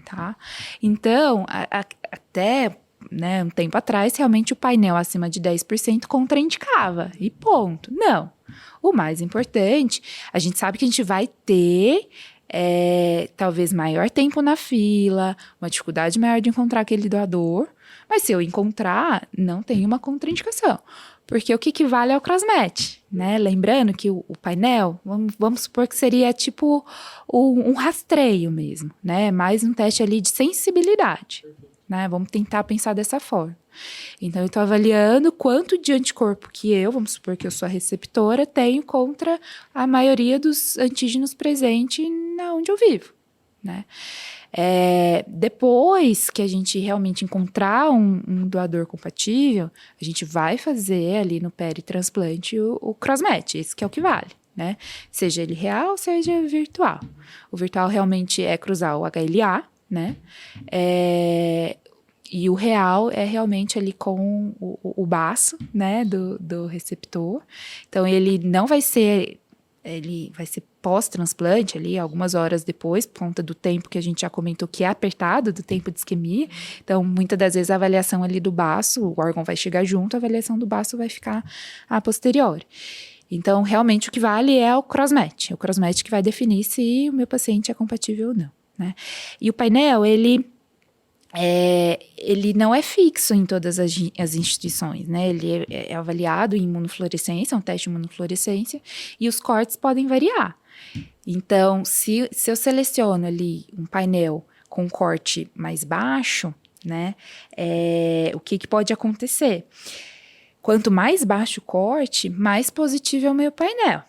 tá? Então, até, né, um tempo atrás, realmente o painel acima de 10% contraindicava, e ponto. Não. O mais importante, a gente sabe que a gente vai ter talvez maior tempo na fila, uma dificuldade maior de encontrar aquele doador, mas se eu encontrar, não tem uma contraindicação. Porque o que vale é o cross-match, né? Lembrando que o painel, vamos supor que seria tipo um rastreio mesmo, né? Mais um teste ali de sensibilidade, né? Vamos tentar pensar dessa forma. Então, eu estou avaliando quanto de anticorpo que vamos supor que eu sou a receptora, tenho contra a maioria dos antígenos presentes onde eu vivo, né? Depois que a gente realmente encontrar um doador compatível, a gente vai fazer ali no peri-transplante o cross-match, esse que é o que vale, né? Seja ele real, seja virtual. O virtual realmente é cruzar o HLA, né? E o real é realmente ali com o baço, né, do receptor. Então, ele não vai ser, ele vai ser pós-transplante ali, algumas horas depois, por conta do tempo que a gente já comentou que é apertado, do tempo de isquemia. Então, muitas das vezes a avaliação ali do baço, o órgão vai chegar junto, a avaliação do baço vai ficar a posteriori. Então, realmente o que vale é o cross-match. É o cross-match que vai definir se o meu paciente é compatível ou não, né? E o painel, ele não é fixo em todas as instituições, né? Ele é avaliado em imunofluorescência, um teste de imunofluorescência, e os cortes podem variar. Então, se eu seleciono ali um painel com corte mais baixo, né? O que pode acontecer? Quanto mais baixo o corte, mais positivo é o meu painel.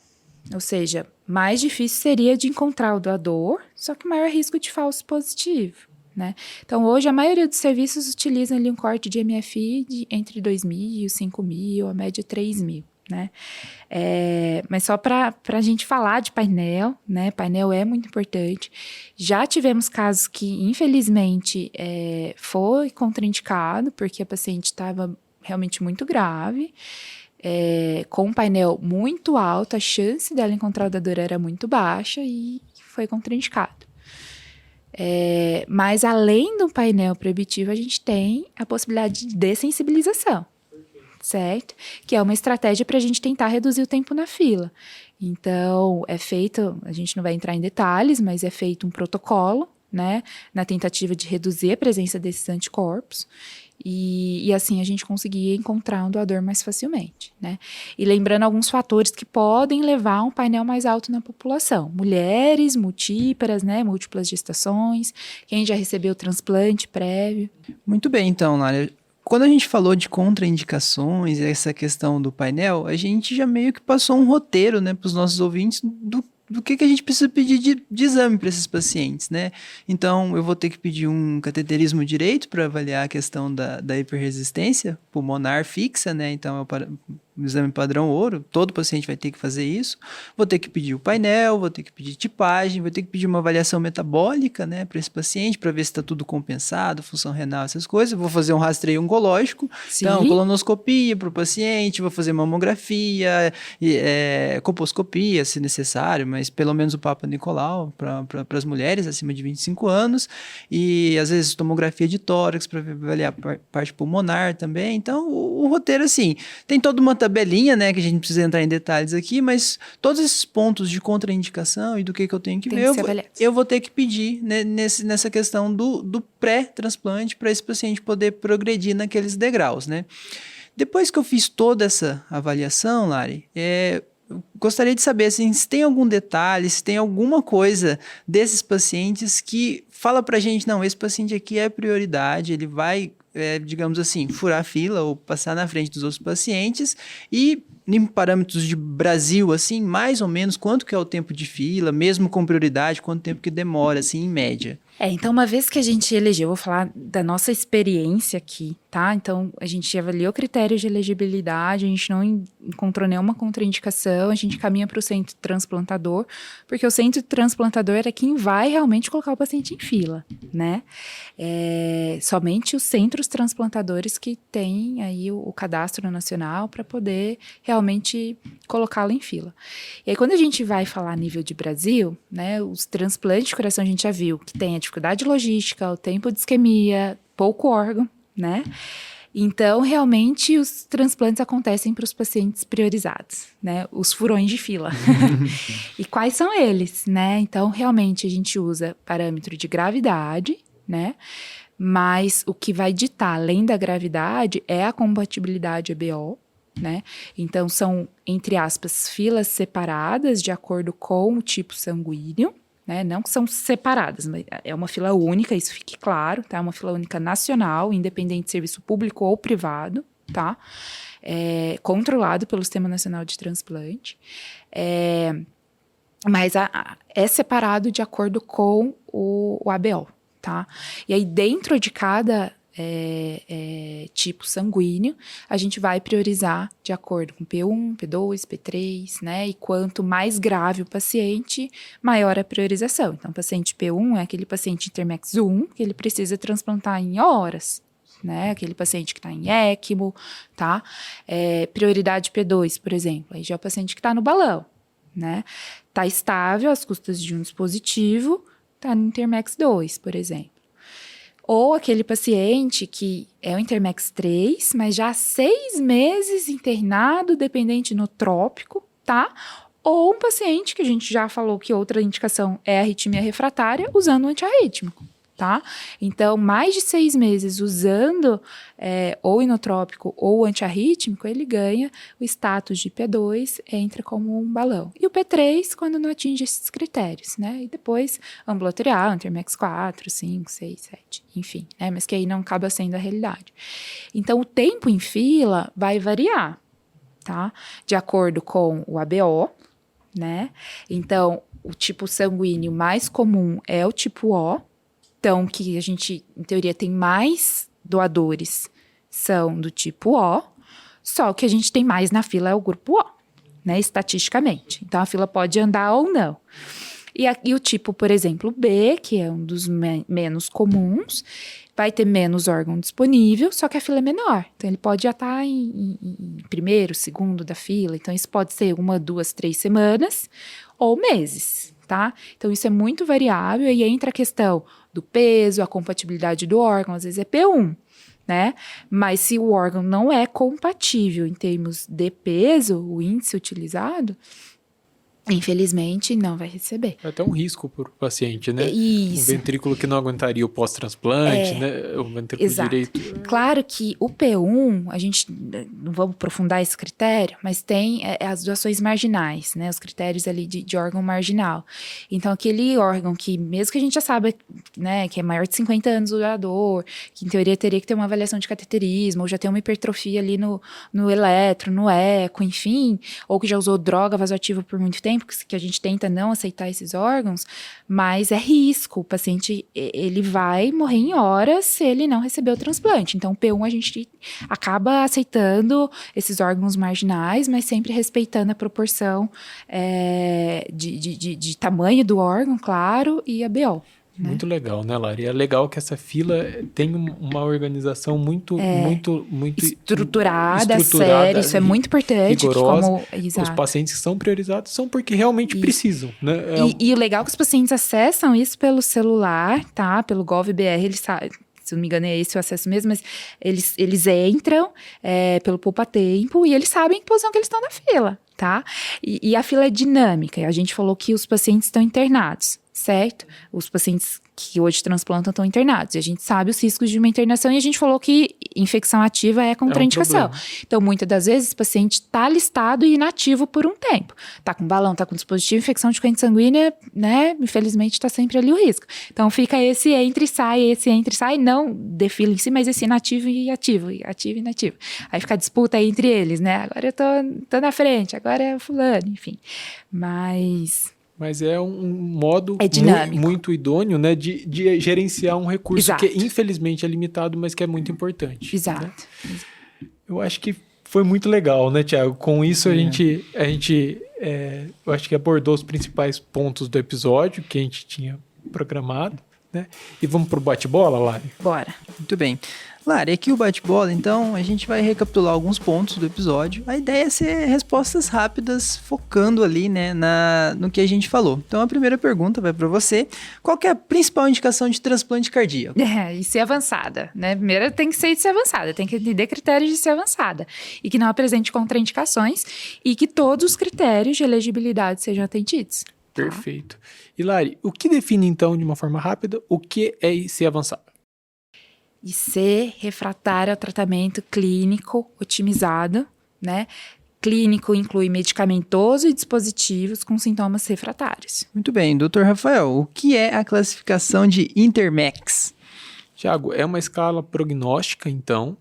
Ou seja, mais difícil seria de encontrar o doador, só que maior risco de falso positivo, né? Então, hoje, a maioria dos serviços utilizam ali um corte de MFI entre 2.000 e 5.000, a média 3.000, né? Mas só para a gente falar de painel, né? Painel é muito importante. Já tivemos casos que, infelizmente, foi contraindicado, porque a paciente estava realmente muito grave, com um painel muito alto, a chance dela encontrar o doador era muito baixa e foi contraindicado. Mas além do painel proibitivo, a gente tem a possibilidade de dessensibilização, certo? Que é uma estratégia para a gente tentar reduzir o tempo na fila. Então, é feito, a gente não vai entrar em detalhes, mas é feito um protocolo, né? Na tentativa de reduzir a presença desses anticorpos. E assim a gente conseguia encontrar um doador mais facilmente, né? E lembrando alguns fatores que podem levar a um painel mais alto na população. Mulheres, multíparas, né? Múltiplas gestações, quem já recebeu transplante prévio. Muito bem, então, Nália. Quando a gente falou de contraindicações e essa questão do painel, a gente já meio que passou um roteiro, né, para os nossos ouvintes do do que a gente precisa pedir de exame para esses pacientes, né? Então, eu vou ter que pedir um cateterismo direito para avaliar a questão da hiperresistência pulmonar fixa, né? Então, o exame padrão ouro, todo paciente vai ter que fazer isso. Vou ter que pedir o painel, vou ter que pedir tipagem, vou ter que pedir uma avaliação metabólica, né, para esse paciente, para ver se está tudo compensado, função renal, essas coisas. Vou fazer um rastreio oncológico, Sim. então, colonoscopia para o paciente, vou fazer mamografia, colposcopia, se necessário, mas pelo menos o Papa Nicolau para as mulheres acima de 25 anos, e às vezes tomografia de tórax para avaliar a parte pulmonar também. Então, o roteiro, assim, tem toda uma tabelinha, né, que a gente não precisa entrar em detalhes aqui, mas todos esses pontos de contraindicação e do que eu tenho que ver, eu vou ter que pedir, né, nessa questão do pré-transplante para esse paciente poder progredir naqueles degraus, né. Depois que eu fiz toda essa avaliação, Lari, eu gostaria de saber assim, se tem algum detalhe, se tem alguma coisa desses pacientes que fala pra gente, não, esse paciente aqui é prioridade, ele vai, digamos assim, furar a fila ou passar na frente dos outros pacientes, e em parâmetros de Brasil, assim, mais ou menos, quanto que é o tempo de fila, mesmo com prioridade, quanto tempo que demora, assim, em média? Então uma vez que a gente elegeu, vou falar da nossa experiência aqui, tá? Então a gente avaliou critérios de elegibilidade, a gente não encontrou nenhuma contraindicação, a gente caminha para o centro transplantador, porque o centro transplantador é quem vai realmente colocar o paciente em fila, né? Somente os centros transplantadores que têm aí o cadastro nacional para poder realmente colocá-lo em fila. E aí quando a gente vai falar a nível de Brasil, né, os transplantes de coração a gente já viu que tem a dificuldade logística, o tempo de isquemia, pouco órgão, né? Então, realmente, os transplantes acontecem para os pacientes priorizados, né? Os furões de fila. E quais são eles, né? Então, realmente, a gente usa parâmetro de gravidade, né? Mas o que vai ditar, além da gravidade, é a compatibilidade EBO, né? Então, são, entre aspas, filas separadas de acordo com o tipo sanguíneo, né? Não que são separadas, mas é uma fila única, isso fique claro, tá? Uma fila única nacional, independente de serviço público ou privado, tá? Controlado pelo Sistema Nacional de Transplante. Mas é separado de acordo com o ABO, tá? E aí, dentro de cada tipo sanguíneo, a gente vai priorizar de acordo com P1, P2, P3, né? E quanto mais grave o paciente, maior a priorização. Então, paciente P1 é aquele paciente Intermex 1 que ele precisa transplantar em horas, né? Aquele paciente que está em ECMO, tá? Prioridade P2, por exemplo, aí já é o paciente que está no balão, né? Está estável às custas de um dispositivo, está no Intermex 2, por exemplo. Ou aquele paciente que é o Intermex 3, mas já há 6 meses internado, dependente no trópico, tá? Ou um paciente que a gente já falou que outra indicação é arritmia refratária, usando um antiarrítmico, tá? Então, mais de 6 meses usando ou inotrópico ou antiarrítmico, ele ganha o status de P2, entra como um balão. E o P3, quando não atinge esses critérios, né? E depois, ambulatorial, Intermex 4, 5, 6, 7, enfim, né? Mas que aí não acaba sendo a realidade. Então, o tempo em fila vai variar, tá? De acordo com o ABO, né? Então, o tipo sanguíneo mais comum é o tipo O. Então, que a gente, em teoria, tem mais doadores são do tipo O, só que a gente tem mais na fila é o grupo O, né, estatisticamente. Então, a fila pode andar ou não. E o tipo, por exemplo, B, que é um dos menos comuns, vai ter menos órgão disponível, só que a fila é menor. Então, ele pode já estar em primeiro, segundo da fila. Então, isso pode ser 1, 2, 3 semanas ou meses, tá? Então, isso é muito variável e entra a questão do peso, a compatibilidade do órgão, às vezes é P1, né? Mas se o órgão não é compatível em termos de peso, o índice utilizado, infelizmente não vai receber. É até um risco para o paciente, né? Isso. Um ventrículo que não aguentaria o pós-transplante, né? O ventrículo direito. Claro que o P1, a gente não vamos aprofundar esse critério, mas tem as doações marginais, né? Os critérios ali de órgão marginal. Então, aquele órgão que, mesmo que a gente já saiba né, que é maior de 50 anos o doador, que em teoria teria que ter uma avaliação de cateterismo, ou já tem uma hipertrofia ali no eletro, no eco, enfim, ou que já usou droga vasoativa por muito tempo, que a gente tenta não aceitar esses órgãos, mas é risco. O paciente, ele vai morrer em horas se ele não receber o transplante. Então, o P1 a gente acaba aceitando esses órgãos marginais, mas sempre respeitando a proporção de tamanho do órgão, claro, e a BO. Né? Muito legal, né, Lari? É legal que essa fila tem uma organização muito estruturada, séria. Isso é muito importante. Rigorosa. Os pacientes que são priorizados são porque realmente precisam, né? E o legal é que os pacientes acessam isso pelo celular, tá? Pelo GovBR, eles sabem. Se não me engano, é esse o acesso mesmo, mas eles entram pelo poupa-tempo e eles sabem que posição que eles estão na fila, tá? E a fila é dinâmica. A gente falou que os pacientes estão internados, certo? Os pacientes que hoje transplantam estão internados. E a gente sabe os riscos de uma internação e a gente falou que infecção ativa é contraindicação. Então, muitas das vezes, esse paciente está listado e inativo por um tempo. Está com balão, está com dispositivo, infecção de corrente sanguínea, né? Infelizmente, está sempre ali o risco. Então, fica esse entra e sai, não de fila em si, mas esse inativo e ativo, ativo e inativo. Aí fica a disputa aí entre eles, né? Agora eu tô na frente, agora é o fulano, enfim. Mas é um modo muito idôneo, né, de gerenciar um recurso. Exato. Que infelizmente é limitado, mas que é muito importante. Exato. Né? Eu acho que foi muito legal, né, Thiago? Com isso a gente eu acho que abordou os principais pontos do episódio que a gente tinha programado, né? E vamos pro bate-bola, Lari? Bora. Muito bem. Lari, aqui o bate-bola, então, a gente vai recapitular alguns pontos do episódio. A ideia é ser respostas rápidas, focando ali, né, no que a gente falou. Então, a primeira pergunta vai para você. Qual que é a principal indicação de transplante cardíaco? E ser avançada, né? Primeiro tem que ser de ser avançada, tem que entender critérios de ser avançada. E que não apresente contraindicações e que todos os critérios de elegibilidade sejam atendidos. Perfeito. E Lari, o que define, então, de uma forma rápida, o que é ser avançado? E ser refratário ao tratamento clínico otimizado, né? Clínico inclui medicamentoso e dispositivos com sintomas refratários. Muito bem, Dr. Rafael, o que é a classificação de Intermex? Tiago, é uma escala prognóstica, então,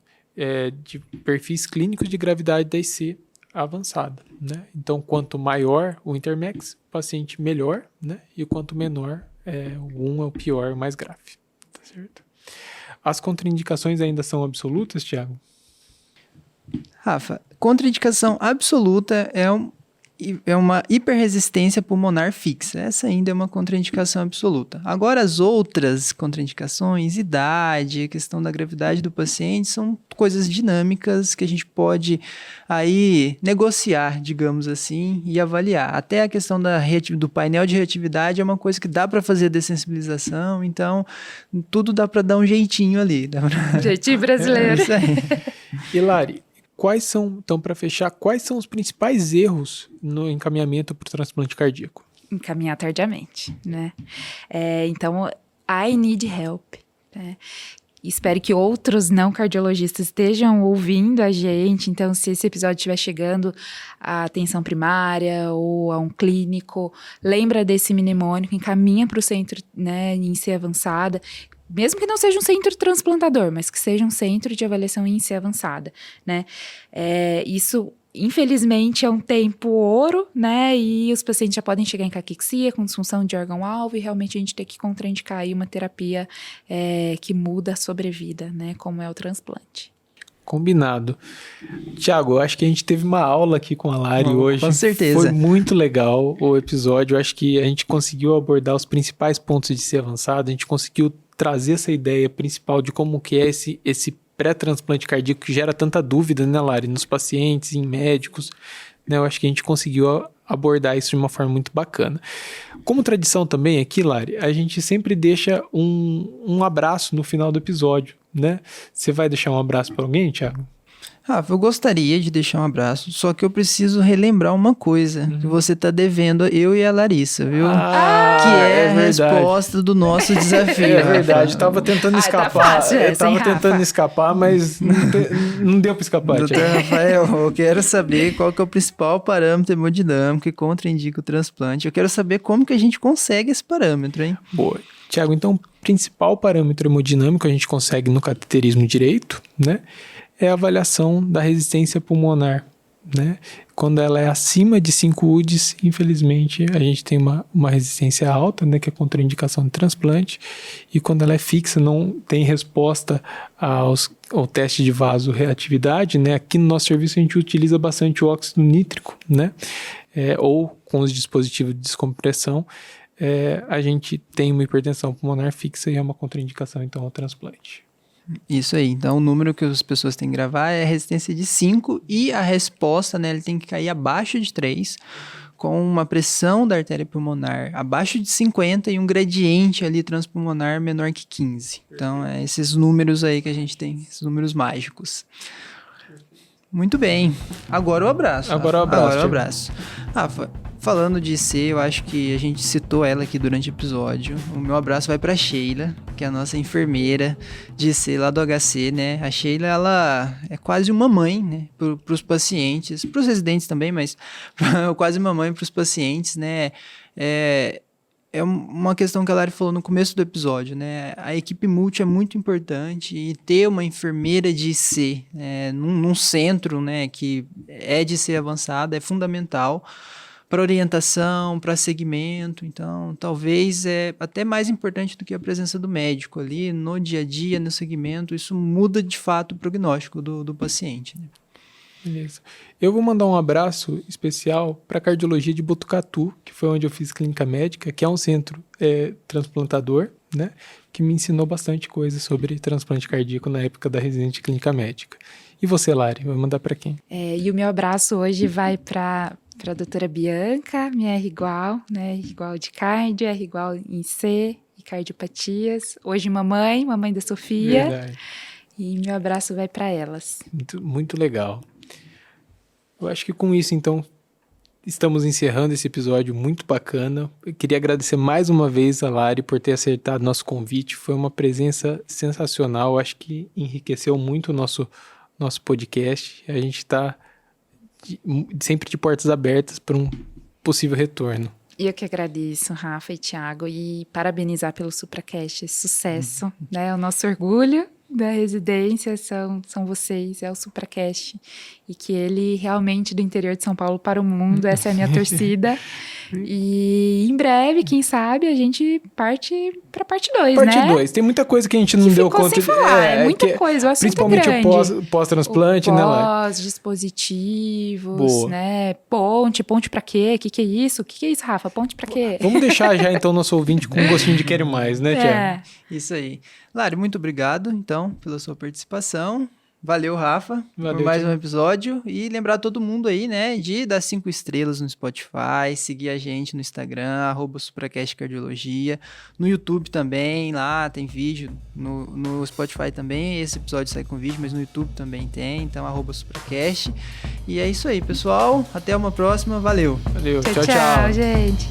de perfis clínicos de gravidade da IC avançada, né? Então, quanto maior o Intermex, o paciente melhor, né? E quanto menor, o é o pior, o mais grave, tá certo? As contraindicações ainda são absolutas, Thiago? Rafa, contraindicação absoluta é uma hiperresistência pulmonar fixa. Essa ainda é uma contraindicação absoluta. Agora, as outras contraindicações, idade, questão da gravidade do paciente, são coisas dinâmicas que a gente pode aí negociar, digamos assim, e avaliar. Até a questão do painel de reatividade é uma coisa que dá para fazer dessensibilização, então tudo dá para dar um jeitinho ali. Jeitinho brasileiro. Isso aí. E Lari, então, para fechar, quais são os principais erros no encaminhamento para o transplante cardíaco? Encaminhar tardiamente, né? Então, I need help, né? Espero que outros não cardiologistas estejam ouvindo a gente. Então, se esse episódio estiver chegando à atenção primária ou a um clínico, lembra desse mnemônico, encaminha para o centro, né, em IC avançada. Mesmo que não seja um centro transplantador, mas que seja um centro de avaliação em IC avançada, né? Isso, infelizmente, é um tempo ouro, né? E os pacientes já podem chegar em caquexia, com disfunção de órgão-alvo, e realmente a gente tem que contraindicar aí uma terapia que muda a sobrevida, né? Como é o transplante. Combinado. Tiago, eu acho que a gente teve uma aula aqui com a Lari hoje. Com certeza. Foi muito legal o episódio. Eu acho que a gente conseguiu abordar os principais pontos de ser avançado. A gente conseguiu trazer essa ideia principal de como que é esse pré-transplante cardíaco que gera tanta dúvida, né, Lari? Nos pacientes, em médicos. Né? Eu acho que a gente conseguiu abordar isso de uma forma muito bacana. Como tradição também aqui, Lari, a gente sempre deixa um abraço no final do episódio, né? Você vai deixar um abraço para alguém, Thiago? Rafa, eu gostaria de deixar um abraço, só que eu preciso relembrar uma coisa que você está devendo eu e a Larissa, viu? Que é a resposta do nosso desafio. É verdade, eu tava tentando escapar. Tá fácil, eu tava tentando escapar, mas não deu para escapar. Doutor Rafael, eu quero saber qual que é o principal parâmetro hemodinâmico que contraindica o transplante. Eu quero saber como que a gente consegue esse parâmetro, hein? Boa. Tiago, então o principal parâmetro hemodinâmico que a gente consegue no cateterismo direito, né, é a avaliação da resistência pulmonar, né? Quando ela é acima de 5 UDs, infelizmente, a gente tem uma resistência alta, né, que é contraindicação de transplante, e quando ela é fixa, não tem resposta ao teste de vasorreatividade, né? Aqui no nosso serviço a gente utiliza bastante o óxido nítrico, né? Ou com os dispositivos de descompressão, a gente tem uma hipertensão pulmonar fixa e é uma contraindicação, então, ao transplante. Isso aí. Então, o número que as pessoas têm que gravar é a resistência de 5 e a resposta, né, ele tem que cair abaixo de 3, com uma pressão da artéria pulmonar abaixo de 50 e um gradiente ali transpulmonar menor que 15. Então, esses números aí que a gente tem, esses números mágicos. Muito bem. Agora o abraço. Agora o abraço. Falando de IC, eu acho que a gente citou ela aqui durante o episódio. O meu abraço vai pra Sheila, que é a nossa enfermeira de IC lá do HC, né? A Sheila, ela é quase uma mãe, né? Pros pacientes, pros residentes também, mas quase uma mãe pros pacientes, né? É uma questão que a Lari falou no começo do episódio, né? A equipe multi é muito importante e ter uma enfermeira de IC num centro, né, que é de IC avançada é fundamental para orientação, para segmento. Então, talvez é até mais importante do que a presença do médico ali no dia a dia, no segmento. Isso muda de fato o prognóstico do paciente, né? Beleza. Eu vou mandar um abraço especial para a cardiologia de Botucatu, que foi onde eu fiz clínica médica, que é um centro transplantador, né, que me ensinou bastante coisa sobre transplante cardíaco na época da residência de clínica médica. E você, Lari, vai mandar para quem? E o meu abraço hoje vai para a doutora Bianca, minha R igual, né, R igual de cardio, R igual em C e cardiopatias. Hoje mamãe da Sofia. Verdade. E meu abraço vai para elas. Muito, muito legal. Eu acho que com isso, então, estamos encerrando esse episódio muito bacana. Eu queria agradecer mais uma vez a Lari por ter aceitado nosso convite. Foi uma presença sensacional. Eu acho que enriqueceu muito o nosso podcast. A gente está sempre de portas abertas para um possível retorno. Eu que agradeço, Rafa e Thiago, e parabenizar pelo SupraCast. Sucesso, né? O nosso orgulho da residência são vocês, é o SupraCast, e que ele realmente do interior de São Paulo para o mundo, essa é a minha torcida. E em breve, quem sabe, a gente parte para parte 2, né? Parte 2. Tem muita coisa que a gente não deu conta de falar. É muita coisa, o assunto principalmente é grande. o pós-transplante, né, Lari? Dispositivos, né? Ponte pra quê? O que é isso? O que é isso, Rafa? Ponte pra quê? Vamos deixar já, então, nosso ouvinte com um gostinho de quero mais, né, Thiago? Isso aí. Lari, muito obrigado, então, pela sua participação. Valeu, Rafa, por mais um episódio. E lembrar todo mundo aí, né, de dar 5 estrelas no Spotify, seguir a gente no Instagram, @SupraCastCardiologia, no YouTube também, lá tem vídeo, no Spotify também, esse episódio sai com vídeo, mas no YouTube também tem, então @SupraCast. E é isso aí, pessoal, até uma próxima, valeu. Valeu, Tchau, gente.